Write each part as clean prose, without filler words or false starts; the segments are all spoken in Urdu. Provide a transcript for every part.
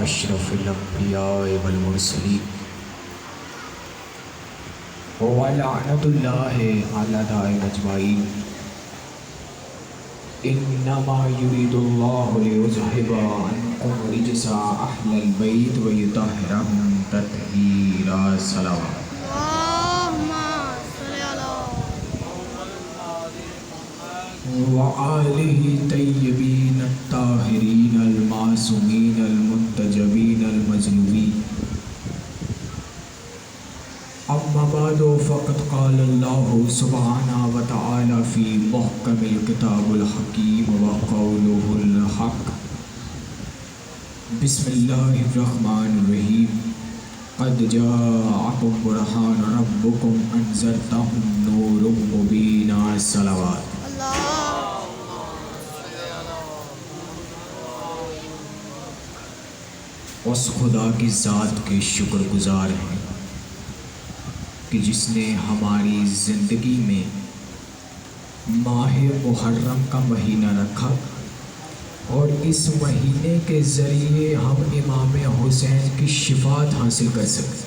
اشرف الانبیاء والمرسلین ولعنۃ اللہ علی دائر اجمعین انما یرید اللہ لیذہب عنکم رجس اہل البیت ویطہرکم تطہیرا صلوات وآلہ طیبین الطاہرین المعصومین المنتجبین المظلومین اما بعد فقد قال اللہ سبحانہ وتعالی فی محکم الکتاب الحکیم وقولہ الحق بسم اللہ الرحمن الرحیم قد جاءکم برہان ربکم انذرتہم نور مبین صلوات۔ اس خدا کی ذات کے شکر گزار ہیں کہ جس نے ہماری زندگی میں ماہ محرم کا مہینہ رکھا اور اس مہینے کے ذریعے ہم امام حسین کی شفاعت حاصل کر سکتے۔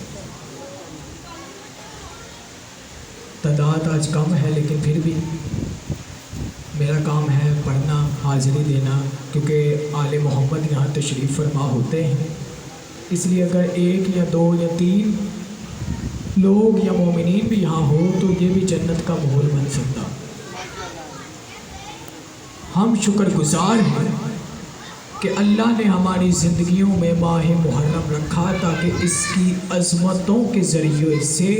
تعداد آج کم ہے لیکن پھر بھی میرا کام ہے پڑھنا، حاضری دینا، کیونکہ آل محمد یہاں تشریف فرما ہوتے ہیں، اس لیے اگر ایک یا دو یا تین لوگ یا مومنین بھی یہاں ہو تو یہ بھی جنت کا ماحول بن سکتا۔ ہم شکر گزار ہیں کہ اللہ نے ہماری زندگیوں میں ماہ محرم رکھا تاکہ اس کی عظمتوں کے ذریعے سے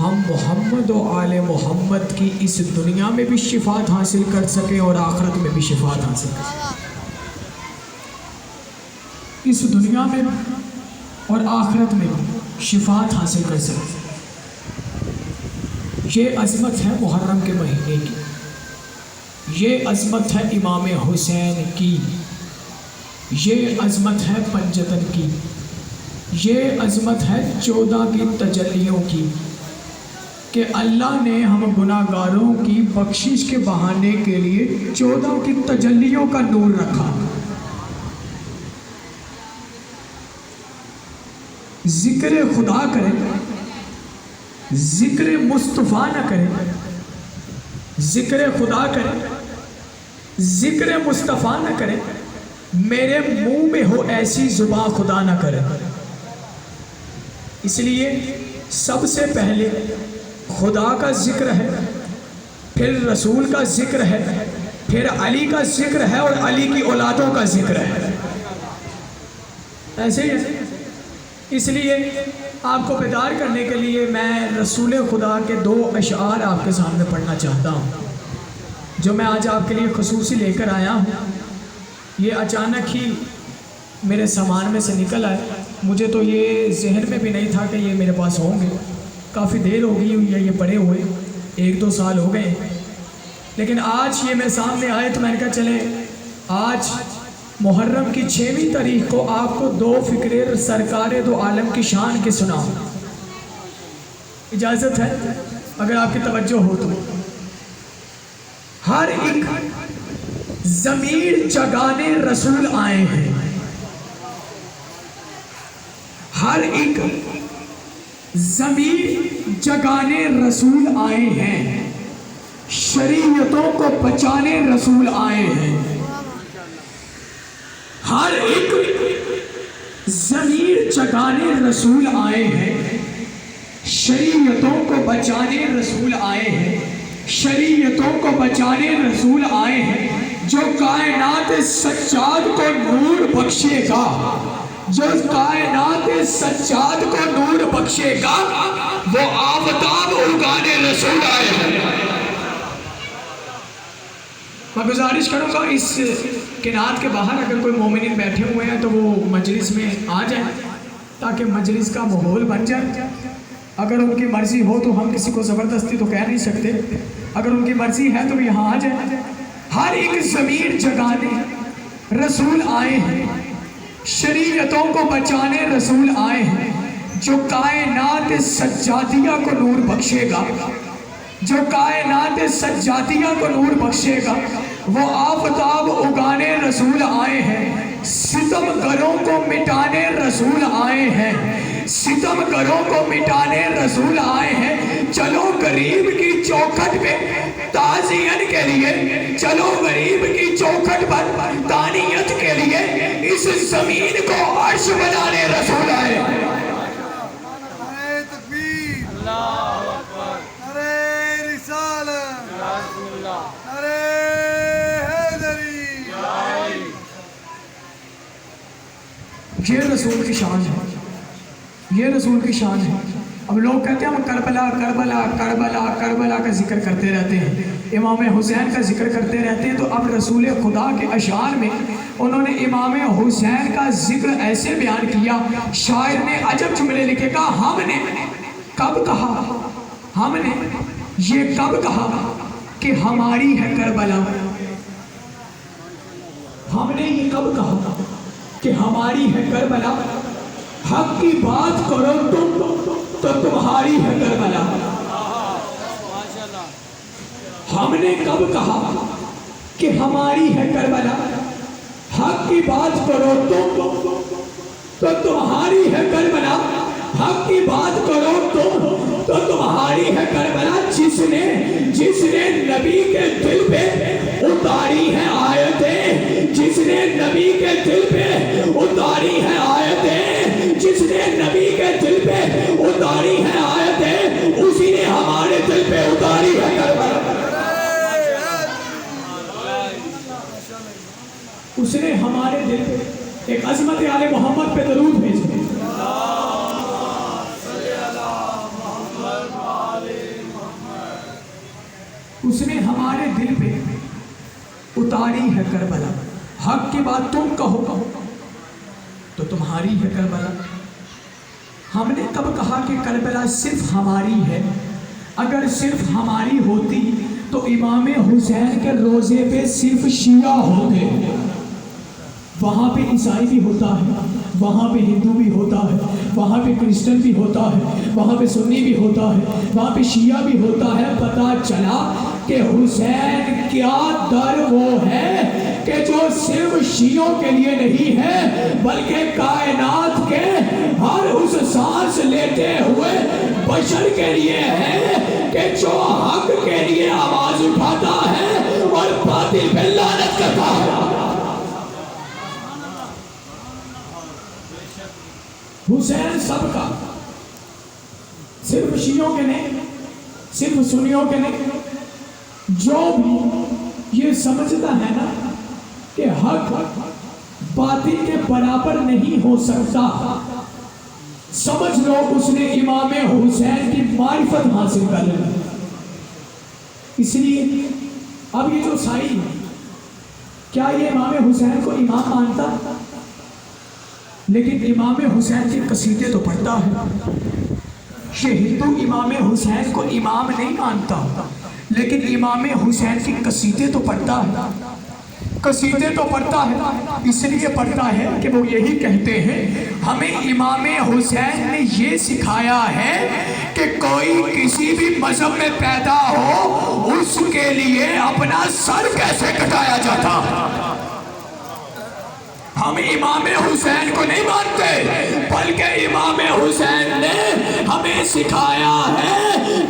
ہم محمد و آل محمد کی اس دنیا میں بھی شفاعت حاصل کر سکیں اور آخرت میں بھی شفاعت حاصل کر سکیں۔ اس دنیا میں اور آخرت میں بھی شفاعت حاصل کر سکیں۔ یہ عظمت ہے محرم کے مہینے کی، یہ عظمت ہے امام حسین کی، یہ عظمت ہے پنجتن کی، یہ عظمت ہے 14 کی تجلیوں کی کہ اللہ نے ہم گناہ گاروں کی بخشش کے بہانے کے لیے 14 کی تجلیوں کا نور رکھا۔ ذکر خدا کریں، ذکر مصطفیٰ نہ کریں، ذکر خدا کریں، ذکر مصطفیٰ نہ کریں، میرے منہ میں ہو ایسی زبان خدا نہ کرے۔ اس لیے سب سے پہلے خدا کا ذکر ہے، پھر رسول کا ذکر ہے، پھر علی کا ذکر ہے اور علی کی اولادوں کا ذکر ہے۔ ایسے ہی اس لیے آپ کو بیدار کرنے کے لیے میں رسول خدا کے 2 اشعار آپ کے سامنے پڑھنا چاہتا ہوں جو میں آج آپ کے لیے خصوصی لے کر آیا ہوں۔ یہ اچانک ہی میرے سامان میں سے نکل آئے، مجھے تو یہ ذہن میں بھی نہیں تھا کہ یہ میرے پاس ہوں گے۔ کافی دیر ہو گئی ہوئی ہے یہ پڑے ہوئے، 1-2 سال ہو گئے، لیکن آج یہ میرے سامنے آئے تو میں نے کہا چلے آج محرم کی 6ویں تاریخ کو آپ کو 2 فقرے سرکار دو عالم کی شان کے سناؤں۔ اجازت ہے اگر آپ کی توجہ ہو تو؟ ہر ایک ضمیر جگانے رسول آئے ہیں، ہر ایک ضمیر جگانے رسول آئے ہیں، شریعتوں کو بچانے رسول آئے ہیں، ہر ایک ضمیر جگانے رسول آئے ہیں، شریعتوں کو بچانے رسول آئے ہیں، شریعتوں کو بچانے رسول آئے ہیں۔ جو کائنات سجاد کو نور بخشے گا، جو کائنات سجاد کو نور بخشے گا، وہ آفتاب اگانے رسول آئے ہیں۔ میں گزارش کروں گا اس قناعت کے باہر اگر کوئی مومنین بیٹھے ہوئے ہیں تو وہ مجلس میں آ جائیں تاکہ مجلس کا ماحول بن جائے۔ اگر ان کی مرضی ہو تو ہم کسی کو زبردستی تو کہہ نہیں سکتے، اگر ان کی مرضی ہے تو یہاں آ جائیں۔ ہر ایک ضمیر جگانے رسول آئے ہیں، شریعتوں کو بچانے رسول آئے ہیں، جو کائنات سجادیہ کو نور بخشے گا، جو کائنات سجادیہ کو نور بخشے گا، وہ آفتاب اگانے رسول آئے ہیں، ستم گروں کو مٹانے رسول آئے ہیں، ستم گروں کو مٹانے رسول آئے ہیں، چلو غریب کی چوکھٹ پہ تعزیت کے لیے، چلو غریب کی چوکھٹ پر دانیت کے لیے اس زمین کو عرش بنانے رسول آئے ہیں۔ نعرہ تکبیر، اللہ اکبر، نعرہ رسالت، نعرہ حیدری۔ یہ رسول کی شان ہے، یہ رسول کی شان ہے۔ اب لوگ کہتے ہیں ہم کربلا کربلا کربلا کربلا کا ذکر کرتے رہتے ہیں، امام حسین کا ذکر کرتے رہتے ہیں، تو اب رسول خدا کے اشعار میں انہوں نے امام حسین کا ذکر ایسے بیان کیا، شاعر نے عجب جملے لکھے، کہا ہم نے کب کہا، ہم نے یہ کب کہا کہ ہماری ہے کربلا، ہم نے یہ کب کہا کہ ہماری ہے کربلا، حق کی بات کرو تم تو تمہاری ہے کربلا، ہم نے کب کہا کہ ہماری ہے کربلا، حق کی بات کرو تم تو تمہاری ہے کربلا، حق کی بات کرو تم تو تمہاری ہے کربلا، جس نے نبی کے دل پہ اتاری ہے آیتیں، جس نے نبی کے دل پہ اتاری ہے آیتیں، جس نے نبی کے دل پہ اتاری ہے آیتیں، اسی نے ہمارے دل پہ اتاری ہے کربلا، اس نے ہمارے دل پہ ایک عظمت آل محمد پہ درود بھیجے، اس نے ہمارے دل پہ اتاری ہے کربلا، حق کی بات تم کہو تو تمہاری ہے کربلا، ہم نے کب کہا کہ کربلا صرف ہماری ہے، اگر صرف ہماری ہوتی تو امام حسین کے روزے پہ صرف شیعہ ہوتے، وہاں پہ عیسائی بھی ہوتا ہے، وہاں پہ ہندو بھی ہوتا ہے، وہاں پہ کرسچن بھی ہوتا ہے، وہاں پہ سنی بھی ہوتا ہے، وہاں پہ شیعہ بھی ہوتا ہے، پتہ چلا کہ حسین کیا در وہ ہے کہ جو صرف شیعوں کے لیے نہیں ہے بلکہ کائنات کے ہر اس سانس لیتے ہوئے بشر کے لیے ہے، کہ جو حق کے لیے آواز اٹھاتا ہے اور باطل پہ لعنت کرتا ہے۔ حسین سب کا، صرف شیعوں کے نہیں، صرف سنیوں کے نہیں، جو بھی یہ سمجھتا ہے نا کہ حق باطل کے برابر نہیں ہو سکتا، سمجھ لو اس نے امام حسین کی معرفت حاصل کر لی۔ اس لیے اب یہ جو سائی ہے، کیا یہ امام حسین کو امام مانتا؟ لیکن امام حسین کے قصیدے تو پڑھتا ہے، یہ ہندو امام حسین کو امام نہیں مانتا، لیکن امام حسین کی قصیدے تو پڑھتا ہے، قصیدے تو پڑھتا ہے، اس لیے پڑھتا ہے کہ وہ یہی کہتے ہیں، ہمیں امام حسین نے یہ سکھایا ہے کہ کوئی کسی بھی مذہب میں پیدا ہو اس کے لیے اپنا سر کیسے کٹایا جاتا۔ ہم امام حسین کو نہیں مانتے، بلکہ امام حسین نے ہمیں سکھایا ہے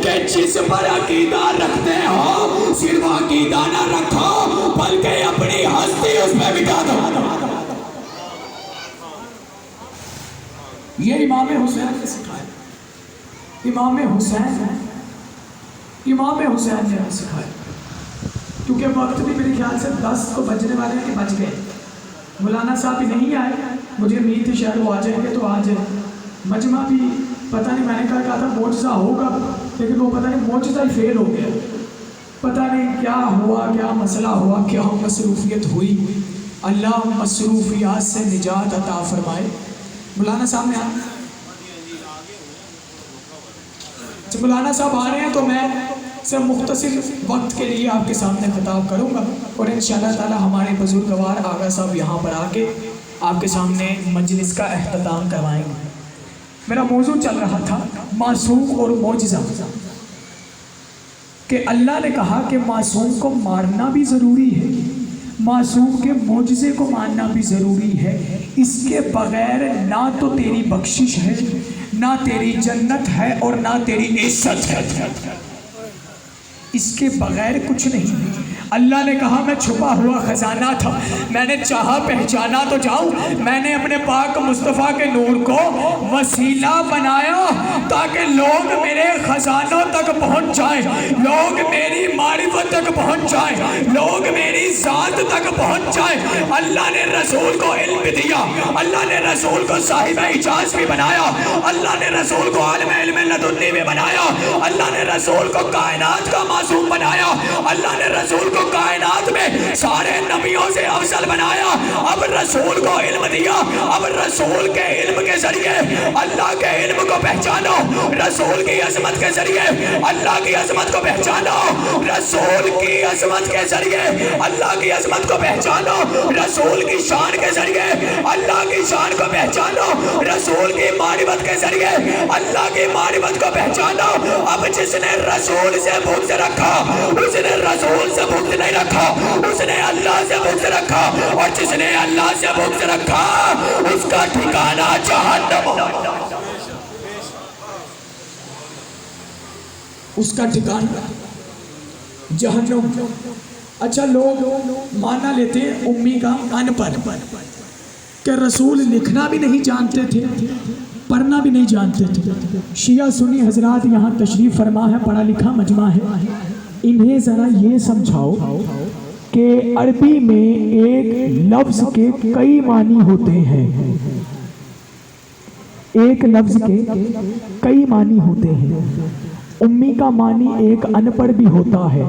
کہ جس پر عقیدہ رکھتے ہو صرف عقیدہ نہ رکھو بلکہ اپنی ہستی اس میں مٹا دو۔ یہ امام حسین نے سکھایا، امام حسین نے سکھایا، کیونکہ وقت بھی میرے خیال سے 10 کو بجنے والے ہیں کہ بج گئے، مولانا صاحب بھی نہیں آئے، مجھے امید تھی شاید وہ آ جائیں گے تو آ جائیں، مجمع بھی پتہ نہیں، میں نے کہا تھا معجزہ ہوگا لیکن وہ پتہ نہیں معجزہ ہی فیل ہو گیا، پتہ نہیں کیا ہوا، کیا مسئلہ ہوا، کیا مصروفیت ہوئی، اللہ مصروفیات سے نجات عطا فرمائے۔ مولانا صاحب نے جب مولانا صاحب آ رہے ہیں تو میں سے مختصر وقت کے لیے آپ کے سامنے خطاب کروں گا، اور انشاءاللہ تعالی ہمارے بزرگوار آغا صاحب یہاں پر آ کے آپ کے سامنے مجلس کا اختتام کروائیں گے۔ میرا موضوع چل رہا تھا معصوم اور معجزہ، کہ اللہ نے کہا کہ معصوم کو مارنا بھی ضروری ہے، معصوم کے معجزے کو ماننا بھی ضروری ہے. اس کے بغیر نہ تو تیری بخشش ہے، نہ تیری جنت ہے، اور نہ تیری عزت ہے. اس کے بغیر کچھ نہیں. اللہ نے کہا میں چھپا ہوا خزانہ تھا، میں نے چاہا پہچانا تو جاؤں. میں نے اپنے پاک مصطفیٰ کے نور کو وسیلہ بنایا تاکہ لوگ میرے خزانوں تک پہنچ جائیں، لوگ میری معرفت تک پہنچ جائیں، لوگ میری ذات تک پہنچ جائیں. اللہ نے رسول کو علم بھی دیا، اللہ نے رسول کو صاحب اعجاز بھی بنایا، اللہ نے رسول کو عالم علم لدنی بھی بنایا، اللہ نے رسول کو کائنات کا معصوم بنایا، اللہ نے رسول کو کائنات میں سارے نبیوں سے افضل بنایا. اب رسول کو علم دیا، اب رسول کے علم کے ذریعے اللہ کے علم کو پہچانو، رسول کی عظمت کے ذریعے اللہ کی عظمت کو پہچانو، رسول کی عظمت کے ذریعے اللہ کی عظمت کو پہچانو، رسول کی شان کے ذریعے اللہ کی شان کو پہچانو، رسول کی معرفت کے ذریعے اللہ کی معرفت کو پہچانو. اب جس نے رسول سے بغض رکھا اس نے رسول سے بغض نہیں رکھا، اس نے اللہ سے بغض رکھا، اور جس نے اللہ سے بغض رکھا اس کا ٹھکانہ جہنم، اس کا ٹھکانہ جہنم. اچھا لوگ مانا لیتے ہیں امی کا ان پڑھ کہ رسول لکھنا بھی نہیں جانتے تھے، پڑھنا بھی نہیں جانتے تھے. شیعہ سنی حضرات یہاں تشریف فرما ہے، پڑھا لکھا مجمع ہے. انہیں ذرا یہ سمجھاؤ کہ عربی میں ایک لفظ کے کئی معنی ہوتے ہیں، ایک لفظ کے کئی معنی ہوتے ہیں. امی کا معنی ایک ان پڑھ بھی ہوتا ہے،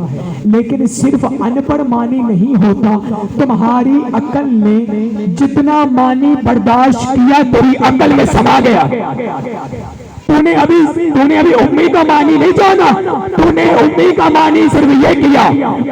لیکن صرف ان پڑھ معنی نہیں ہوتا. تمہاری عقل نے جتنا معنی برداشت کیا تیری عقل میں سما گیا. تو نے ابھی امی کا معنی نہیں جانا، تو نے امی کا معنی صرف یہ کیا،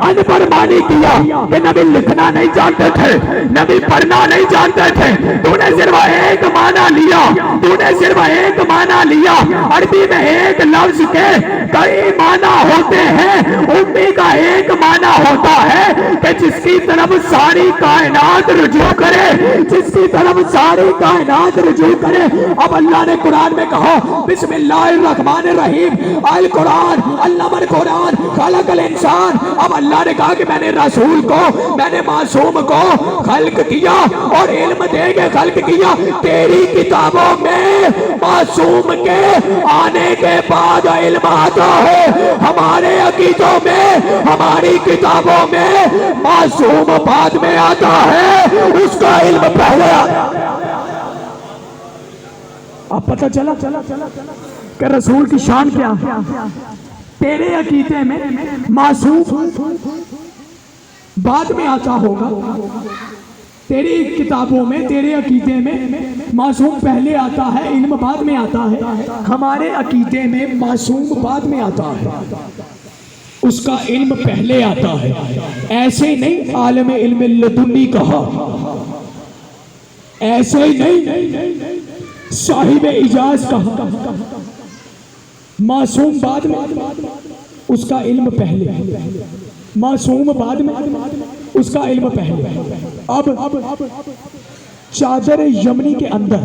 ان پڑھ معنی کیا کہ نبی لکھنا نہیں جانتے تھے، نبی پڑھنا نہیں جانتے تھے. تو نے صرف ایک معنی لیا، تو نے صرف ایک معنی لیا. عربی میں ایک لفظ کے کئی معنی ہوتے ہیں. امی کا ایک معنی ہوتا ہے کہ جس کی طرف ساری کائنات رجوع کرے، جس کی طرف ساری کائنات رجوع کرے. اب اللہ نے قرآن میں کہا بسم اللہ الرحمن الرحیم، القرآن علم القرآن خلق الانسان. اب اللہ نے کہا کہ میں نے رسول کو، میں نے معصوم کو خلق کیا اور علم دے کے خلق کیا. تیری کتابوں میں معصوم کے آنے کے بعد علم آتا ہے، ہمارے عقیدوں میں ہماری کتابوں میں معصوم بعد میں آتا ہے، اس کا علم پہلے آتا ہے. اب پتہ چلا کہ رسول کی شان کیا ہے. تیرے عقیدے میں معصوم بعد میں آتا ہوگا، تیری کتابوں میں تیرے عقیدے میں معصوم پہلے آتا ہے، علم بعد میں آتا ہے. ہمارے عقیدے میں معصوم بعد میں آتا ہے، اس کا علم پہلے آتا ہے. ایسے نہیں عالم علم لدنی کہا، ایسے ہی نہیں صاحب اعجاز کہا. معصوم بعد میں، اس کا علم پہلے. معصوم بعد میں، اس کا علم پہلے. اب چادر یمنی کے اندر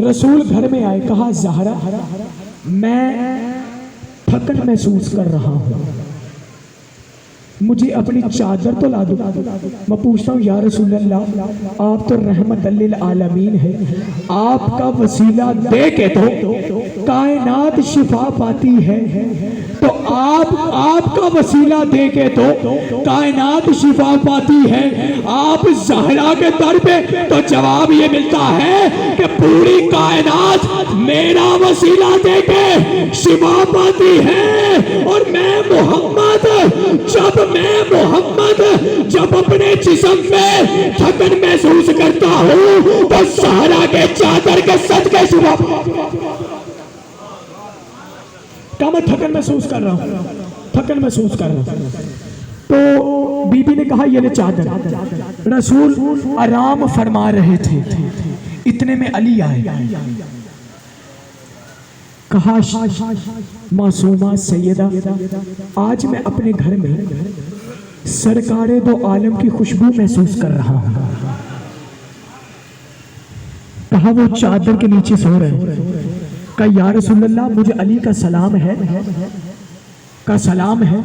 رسول گھر میں آئے، کہا زہرا میں تھکن محسوس کر رہا ہوں، مجھے اپنی چادر تو لا دو. میں پوچھتا ہوں یا رسول اللہ آپ تو رحمت للعالمین ہے، آپ کا وسیلہ دے کے تو کائنات شفا پاتی ہے، تو آپ کا وسیلہ دے کے تو کائنات شفا پاتی ہے. آپ زہرا کے در پہ تو جواب یہ ملتا ہے کہ پوری کائنات میرا وسیلہ دے کے شفا پاتی ہے. اور میں محمد جب اپنے جسم میں تھکن محسوس کرتا ہوں تو زہرا کے چادر کے صدقے شفا کیا میں تھکن محسوس کر رہا ہوں، تھکن محسوس کر رہا ہوں. تو بی بی نے کہا یہ لے چادر. رسول آرام فرما رہے تھے، اتنے میں علی آئے. کہا معصومہ سیدہ آج میں اپنے گھر میں سرکار دو عالم کی خوشبو محسوس کر رہا ہوں. کہا وہ چادر کے نیچے سو رہے ہیں. کہا یا رسول اللہ مجھے علی کا سلام ہے. کا سلام ہے,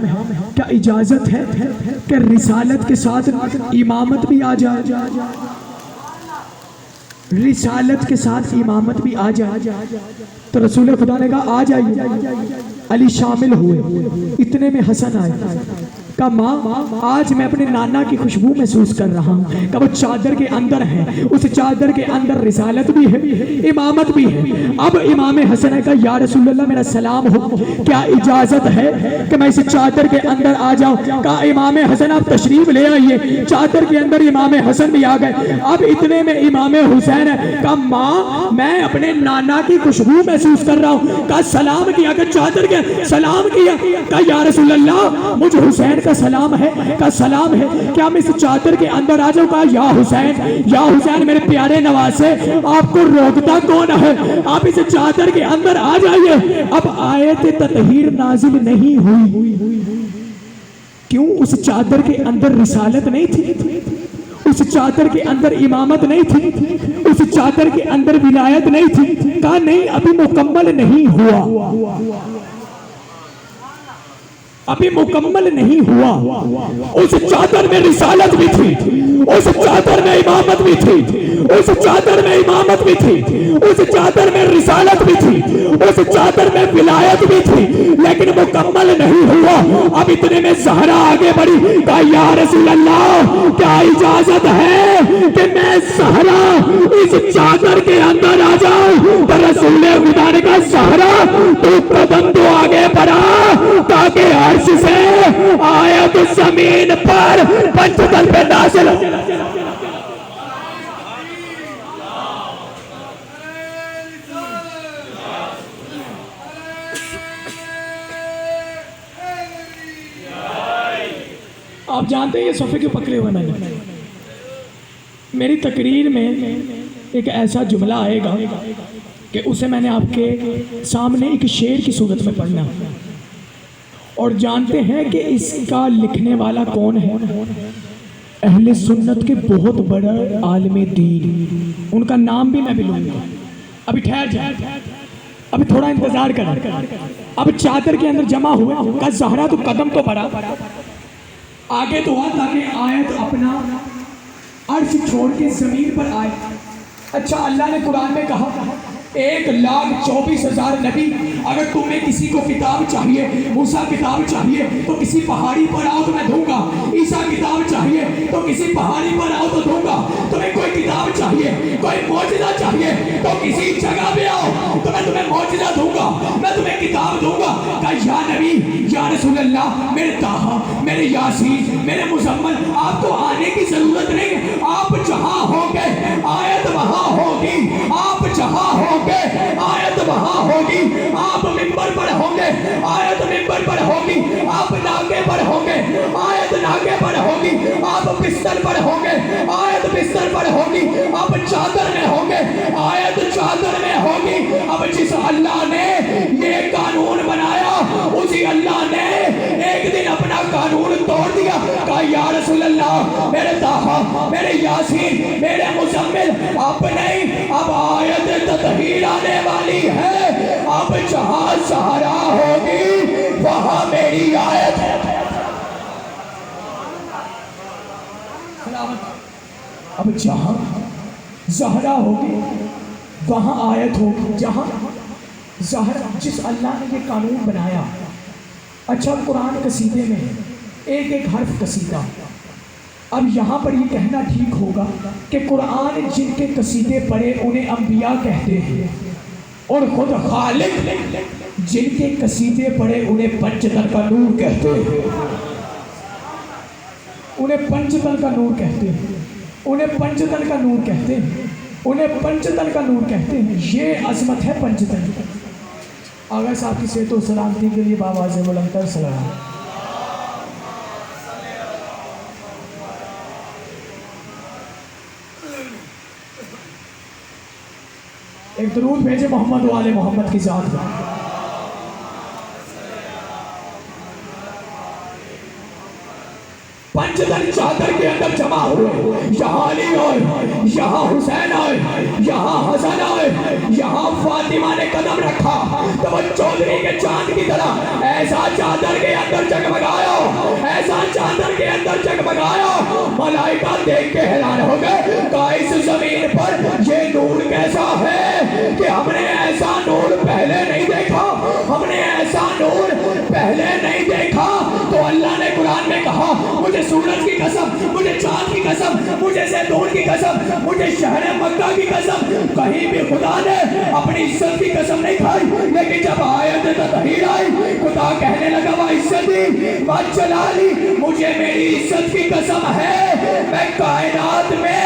کیا اجازت ہے کہ رسالت کے ساتھ امامت بھی آ جائے؟ رسالت کے ساتھ امامت بھی آ جائے. تو رسول خدا نے کہا آ جائیے. علی شامل ہوئے. اتنے میں حسن آئے. کہا ماں آج میں اپنے نانا کی خوشبو محسوس کر رہا ہوں. کہا وہ چادر کے اندر ہے, اس چادر کے اندر رسالت بھی ہے, امامت بھی ہے. اب امام حسن نے کہا یا رسول اللہ میرا سلام ہو, کیا اجازت ہے کہ میں اس چادر کے اندر آ جاؤں؟ کہا امام حسن آپ تشریف لے آئیے. چادر کے اندر امام حسن بھی آ گئے. اب اتنے میں امام حسین ہے. کہا ماں میں اپنے نانا کی خوشبو محسوس کر رہا ہوں. کہا سلام کیا, کہ چادر کے سلام کیا. کہا یا رسول اللہ مجھے حسین کا سلام ہے. کہا سلام ہے, کیا میں اس چادر کے اندر آ جاؤں؟ کہا یا حسین میرے پیارے نواسے آپ کو روکتا کون ہے, آپ اس چادر کے اندر آ جائیے. اب آیت تطہیر نازل نہیں ہوئی. کیوں؟ اس چادر کے اندر رسالت نہیں تھی, اس چادر کے اندر امامت نہیں تھی, اس چادر کے اندر ولایت نہیں تھی. کہا نہیں ابھی مکمل نہیں ہوا, ابھی مکمل نہیں ہوا. اس چادر میں رسالت بھی تھی, اس چادر میں امامت بھی تھی, اس چادر میں امامت بھی تھی, اس چادر میں رسالت بھی تھی, اس چادر میں ولایت بھی تھی, لیکن مکمل نہیں ہوا. اب اتنے میں زہرا آگے بڑھی. کہا یا رسول اللہ کیا اجازت ہے کہ میں زہرا اس چادر کے اندر آ جاؤں؟ تو رسول خدا نے کہا زہرا تو قدم تو آگے بڑھا تاکہ عرش سے آیت زمین پر پنچتن پہ نازل ہو. آپ جانتے ہیں یہ صفحے کیوں پکڑے ہوئے میں نے؟ میری تقریر میں ایک ایسا جملہ آئے گا کہ اسے میں نے آپ کے سامنے ایک شعر کی صورت میں پڑھنا, اور جانتے ہیں کہ اس کا لکھنے والا کون ہے؟ اہل سنت کے بہت بڑا عالم دین, ان کا نام بھی میں بھی لوں گا. ابھی ٹھہر جائے, ابھی تھوڑا انتظار کریں. اب چادر کے اندر جمع ہوئے. کہا زہرا تو قدم تو بڑھا, آگے تو آ تاکہ آیت اپنا عرش چھوڑ کے زمین پر آئے. اچھا اللہ نے قرآن میں کہا 1,24,000 نبی, اگر تمہیں کسی کو کتاب چاہیے, موسیٰ کتاب چاہیے تو کسی پہاڑی پر آؤ تو میں دوں گا, عیسیٰ کتاب چاہیے تو کسی پہاڑی پر آؤ تو دوں گا, تمہیں کوئی کتاب چاہیے, کوئی معجزہ چاہیے تو کسی جگہ پہ آؤ تو میں تمہیں معجزہ دوں گا, میں تمہیں کتاب دوں گا. کہا یا نبی یا رسول اللہ میرے طٰہٰ, میرے یاسین, میرے مزمل آپ کو آنے کی ضرورت نہیں, آپ جہاں ہوں گے آیت وہاں ہوگی, آپ جہاں ہوں گے آیت وہاں ہوگی, آپ منبر پر ہوں گے آیت منبر پر ہوگی, آپ ناکے پر ہوں گے آیت ناکے پر ہوگی, آپ بستر پر ہوں گے آیت بستر پر ہوگی, آپ چادر میں ہوں گے آیت چادر میں ہوگی. اب جس اللہ نے یہ قانون بنایا اسی اللہ نے ایک دن اپنا قانون توڑ دیا. کہا یا رسول اللہ میرے طٰہٰ, میرے یاسین, میرے مزمل آپ نہیں, اب آیت تطہیر آنے والی ہے, اب جہاں زہرا ہوگی وہاں میری آیت ہے. اب جہاں زہرا ہوگی وہاں آیت ہوگی, جہاں زہرا, جس اللہ نے یہ قانون بنایا. اچھا قرآن قصیدے میں ایک ایک حرف قصیدہ. اب یہاں پر یہ کہنا ٹھیک ہوگا کہ قرآن جن کے قصیدے پڑھے انہیں انبیاء کہتے ہیں, اور خود خالق جن کے قصیدے پڑھے انہیں پنچتن کا نور کہتے ہیں, انہیں پنچتن کا نور کہتے ہیں, انہیں پنچتن کا نور کہتے ہیں, انہیں پنچتن کا نور کہتے ہیں. یہ عظمت ہے پنچتن. آغا صاحب کی صحت و سلامتی کے لیے باواز بلندتر سلام. ایک درود بھیجے محمد و آل محمد کی ذات کا. پنجتن چادر کے اندر جمع ہوئے، یہاں علی آئے، یہاں حسین آئے، یہاں حسن آئے، یہاں فاطمہ نے قدم رکھا تو وہ چودھری کے چاند کی طرح ایسا چادر کے اندر جگمگایا، ایسا چادر کے اندر جگمگایا، ملائکہ دیکھ کے حیران ہو گئے، کہا اس زمین پر یہ نور کیسا ہے کہ ہم نے ایسا نور پہلے نہیں دیکھا، ہم نے ایسا نور پہلے نہیں دیکھا۔ تو اللہ نے قرآن میں کہا مجھے سورج کی قسم، مجھے چاند کی قسم، مجھے زیتون کی قسم، مجھے شہر مکہ کی قسم، کہیں بھی خدا نے اپنی عزت کی قسم نہیں کھائی، لیکن جب آیت تطہیر آئی خدا کہنے لگا وہ عزتی وہ جلالی، مجھے میری عزت کی قسم ہے میں کائنات میں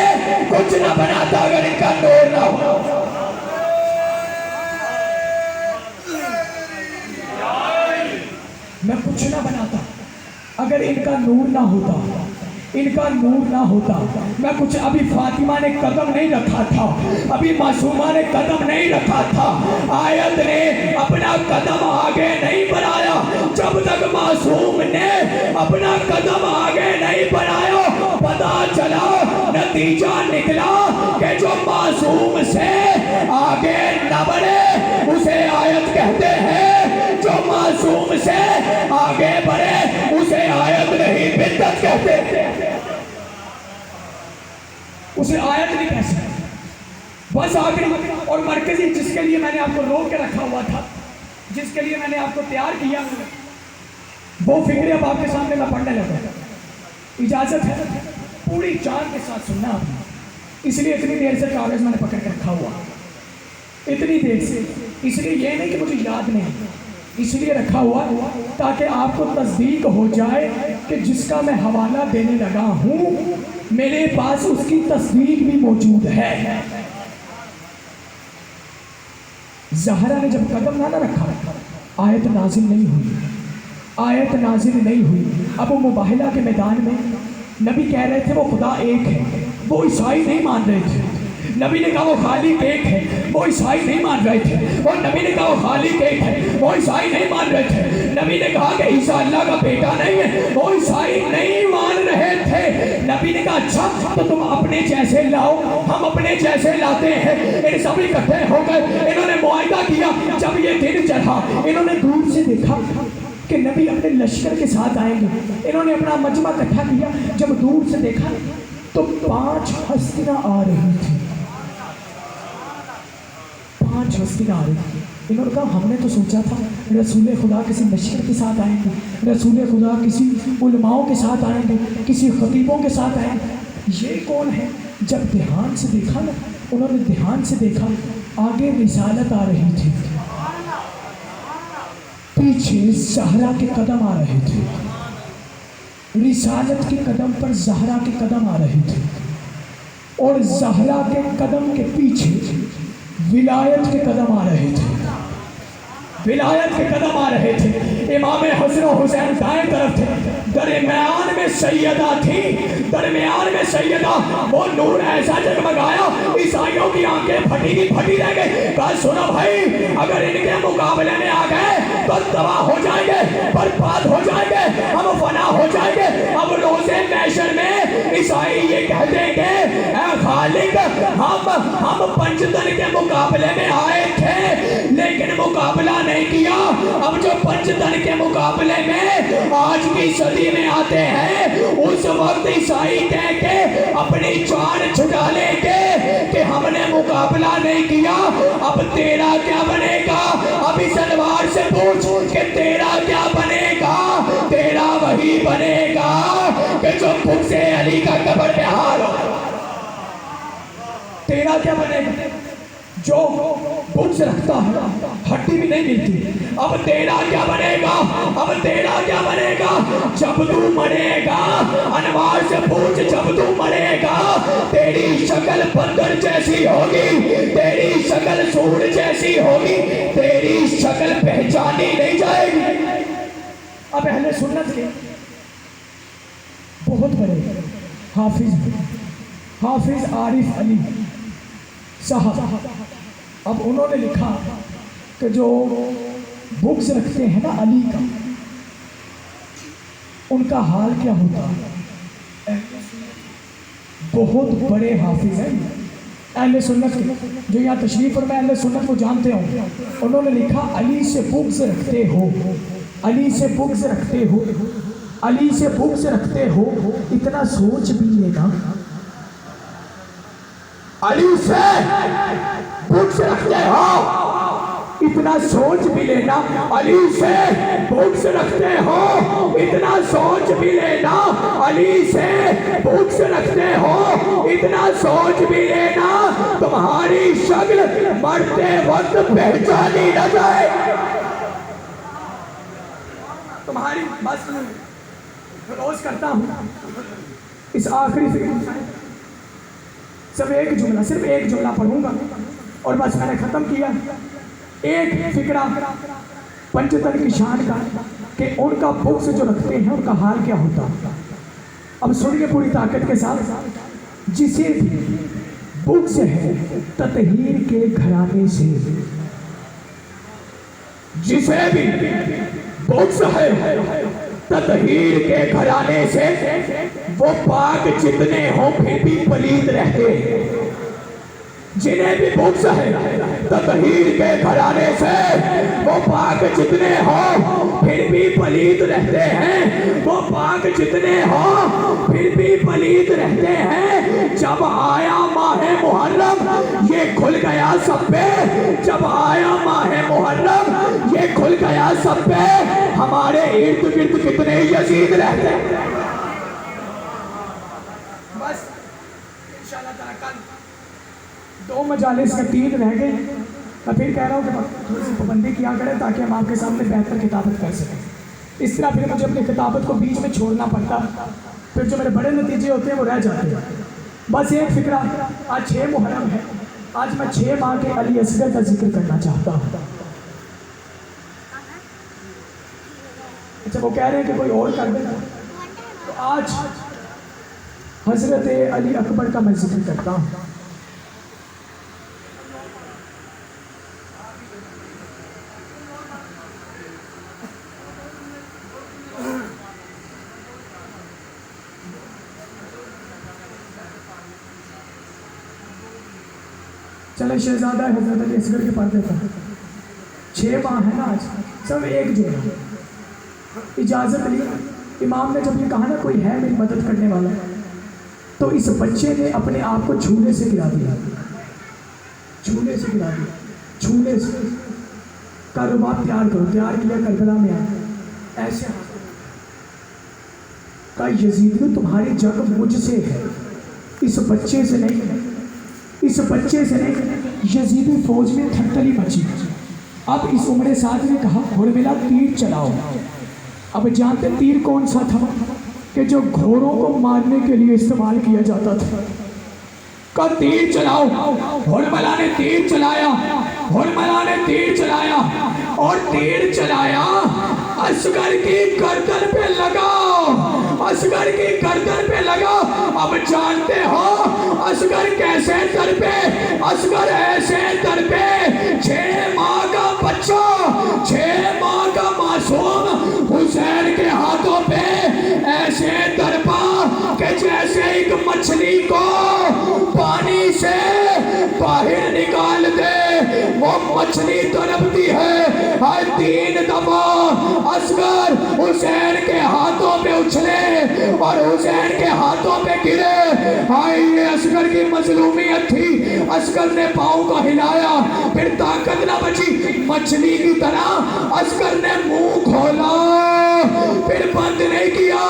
کچھ نہ بناتا اگر ان کا نور نہ ہو۔ میں کچھ نہ بناتا اگر ان کا نور نہ ہوتا، ان کا نور نہ ہوتا، میں کچھ ابھی فاطمہ نے قدم نہیں رکھا تھا، ابھی معصومہ نے قدم نہیں رکھا تھا، آیت نے اپنا قدم آگے نہیں بڑھایا، جب تک معصوم نے اپنا قدم آگے نہیں بڑھایا پتا چلا نتیجہ نکلا کہ جو معصوم سے آگے نہ بڑھے اسے آیت کہتے ہیں، جو معصوم سے آگے بڑھے اسے آیت نہیں بدعت کہتے ہیں، اسے آیت نہیں کہہ سکتے۔ بس آگے اور مرکزی جس کے لیے میں نے آپ کو روک کے رکھا ہوا تھا، جس کے لیے میں نے آپ کو تیار کیا، وہ فکر اب آپ کے سامنے میں پڑھنے لگا۔ اجازت ہے پوری جان کے ساتھ سننا آپ نے، اس لیے اتنی دیر سے کاغذ میں نے پکڑ کے رکھا ہوا، اتنی دیر سے، اس لیے یہ نہیں کہ مجھے یاد نہیں، اس لیے رکھا ہوا تاکہ آپ کو تصدیق ہو جائے کہ جس کا میں حوالہ دینے لگا ہوں میرے پاس اس کی تصدیق بھی موجود ہے۔ زہرا نے جب قدم نہ رکھا آیت نازل نہیں ہوئی، آیت نازل نہیں ہوئی۔ اب وہ مباہلہ کے میدان میں نبی کہہ رہے تھے وہ خدا ایک ہے، وہ عیسائی نہیں مان رہے تھے۔ نبی نے کہا وہ خالق ایک ہے، وہ عیسائی نہیں مان رہے تھے، اور نبی نے کہا وہ خالق ایک ہے، وہ عیسائی نہیں مان رہے تھے۔ نبی نے کہا کہ عیسیٰ اللہ کا بیٹا نہیں ہے، وہ عیسائی نہیں مان رہے تھے۔ نبی نے کہا اچھا تو تم اپنے جیسے لاؤ، ہم اپنے جیسے لاتے ہیں۔ ان سب اکٹھے ہو گئے، انہوں نے معاہدہ کیا۔ جب یہ دن چڑھا انہوں نے دور سے دیکھا کہ نبی اپنے لشکر کے ساتھ آئیں گے، انہوں نے اپنا مجمع اکٹھا کیا۔ جب دور سے دیکھا تو 5 ہستیاں آ رہی تھیں، 5 ہستیاں آ رہی تھیں۔ انہوں نے کہا ہم نے تو سوچا تھا رسول خدا کسی لشکر کے ساتھ آئیں گے، رسول خدا کسی علماءوں کے ساتھ آئیں گے، کسی خطیبوں کے ساتھ آئیں گے، یہ کون ہے؟ جب دھیان سے دیکھا نا، انہوں نے دھیان سے دیکھا آگے رسالت آ رہی تھی، پیچھے زہرا کے قدم آ رہے تھے، رسالت کے قدم پر زہرا کے قدم آ رہے تھے، اور زہرا کے قدم کے پیچھے ولایت کے قدم آ رہے تھے، ولایت کے قدم آ رہے تھے۔ امام حسن و حسین دائیں طرف تھے، درمیان میں سیدہ تھی، درمیان میں سیدہ، وہ نور ایسا جگمگایا عیسائیوں کی آنکھیں پھٹی رہ گئی۔ کہا سنو بھائی اگر ان کے مقابلے میں آ گئے تو تباہ ہو جائیں گے، برباد ہو جائیں گے، ہم فنا ہو جائیں گے۔ اب روزے محشر میں عیسائی یہ کہہ دیں گے اے خالق ہم پنجتن کے مقابلے میں آئے تھے لیکن مقابلہ نہیں کیا۔ اب جو پنجتن کے مقابلے میں آج کی صدی میں آتے ہیں اس وقت عیسائی کہہ کے اپنی جان چھٹا لیں گے کہ ہم نے مقابلہ نہیں کیا۔ اب تیرا کیا بنے گا؟ اب اس انوار سے پوچھ کہ تیرا کیا بنے گا؟ تیرا وہی بنے گا کہ جو بغض علی کا قبر پہ حال ہو۔ تیرا کیا بنے گا؟ جو بغض رکھتا ہے ہڈی بھی نہیں ملتی۔ اب تیرا کیا بنے گا؟ اب تیرا کیا بنے گا؟ جب تو مرے گا انوار سے پوچھ، جب تو مرے گا تیری شکل بندر جیسی ہوگی، تیری شکل سور جیسی ہوگی، تیری شکل پہچانی نہیں جائے گی۔ اب اہل سنت کے بہت بڑے حافظ عارف علی صاحب، اب انہوں نے لکھا کہ جو بغض رکھتے ہیں نا علی کا، ان کا حال کیا ہوتا ہے؟ بہت بڑے حافظ ہیں اہل سنت کے، جو یہاں تشریف پر میں اہل سنت کو جانتے ہوں. انہوں نے لکھا علی سے بغض رکھتے ہو، علی سے بغض رکھتے ہو، علی سے بغض رکھتے ہو، اتنا سوچ بھی لینا. علی سے بغض رکھتے ہو، اتنا سوچ بھی لینا. علی سے بغض رکھتے ہو، اتنا سوچ بھی لینا. علی سے بغض رکھتے ہو، اتنا سوچ بھی لینا. تمہاری شکل مرتے وقت پہچانی نہ جائے. تمہاری بس روز کرتا ہوں اس آخری فکر، صرف ایک جملہ پڑھوں گا اور بس میں نے ختم کیا. ایک فکرہ پنجتن کی شان کا کہ ان کا بغض جو رکھتے ہیں ان کا حال کیا ہوتا. اب سنیے پوری طاقت کے ساتھ. جسے بھی بغض ہے تطہیر کے گھرانے سے، جسے بھی بغض ہے تطہیر کے گھرانے سے، وہ پاک جتنے ہوں پھر بھی پلید رہتے ہیں. جنہیں بھی بغض ہے تطہیر کے گھرانے سے، وہ پاک جتنے ہوں پھر بھی پلید رہتے ہیں. وہ پاک جتنے ہوں پھر بھی پلید رہتے ہیں. جب آیا ماہ محرم یہ کھل گیا سب پہ، جب آیا ماہ محرم یہ کھل گیا سب پہ. ہمارے ارد گرد کتنے یزید رہتے ہیں. بس انشاءاللہ تعالیٰ کل 2 مجالس کا 3 رہ گئے. میں پھر کہہ رہا ہوں کہ تھوڑی سی پابندی کیا کریں تاکہ ہم آپ کے سامنے بہتر کتابت کر سکیں. اس طرح پھر مجھے اپنی کتابت کو بیچ میں چھوڑنا پڑتا، پھر جو میرے بڑے نتیجے ہوتے ہیں وہ رہ جاتے ہیں. بس ایک فکرہ، آج 6 محرم ہے، آج میں 6 ماہ کے علی اصغر کا ذکر کرنا چاہتا ہوں. اچھا وہ کہہ رہے ہیں کہ کوئی اور کر دے، تو آج حضرت علی اکبر کا میں ذکر کرتا ہوں. چلے شہزادہ حضرت علی اصغر کے پردے پر 6 ماہ ہے نا آج، سب ایک جملہ اجازت لی. امام نے جب یہ کہا نا کوئی ہے میری مدد کرنے والا، تو اس بچے نے اپنے آپ کو چھونے سے گرا دیا، چھونے سے گرا دیا، چھونے سے. کاروبار تیار کرو، تیار کیا کربلا میں آیا ایسے کہا یزیدیو تمہاری جنگ مجھ سے ہے، اس بچے سے نہیں ہے، اس بچے سے نہیں. یزیدی فوج میں تھٹلی مچی. اب اس عمر سعد نے کہا ہرملا تیر چلاؤ. اب جانتے تیر کون سا تھا کہ جو گھوڑوں کو مارنے کے لیے استعمال کیا جاتا تھا. کہا تیر چلاؤ. ہرملا نے تیر چلایا، ہرملا نے تیر چلایا اور تیر چلایا اصغر کی گردن پہ لگا، اصغر کی گردن پہ لگا. اب جانتے ہو اصغر کیسے در پہ، اصغر ایسے در پہ 6 ماہ کا بچہ، 6 ماہ کا معصوم حسین کے ہاتھوں پہ ایسے در پا کہ جیسے ایک مچھلی کو پانی سے باہر نکال دے، وہ مچھلی تڑپتی ہے. ہر 3 دفعہ اصغر حسین کے ہاتھوں پہ اچھلے اور حسین کے ہاتھوں پہ گرے. ہائے یہ اصغر کی مظلومیت تھی. اصغر نے پاؤں کو ہلایا، پھر طاقت نہ بچی، مچھلی کی طرح اصغر نے منہ کھولا، پھر بند نہیں کیا.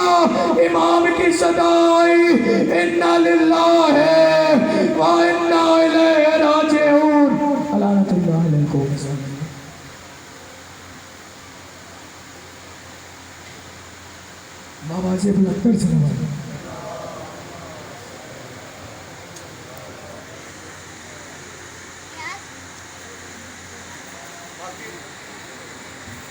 امام کی صدا آئی انا للہ و انا الیہ راجعون. لعنت اللہ علیکم. بابا جی ابو اختر سے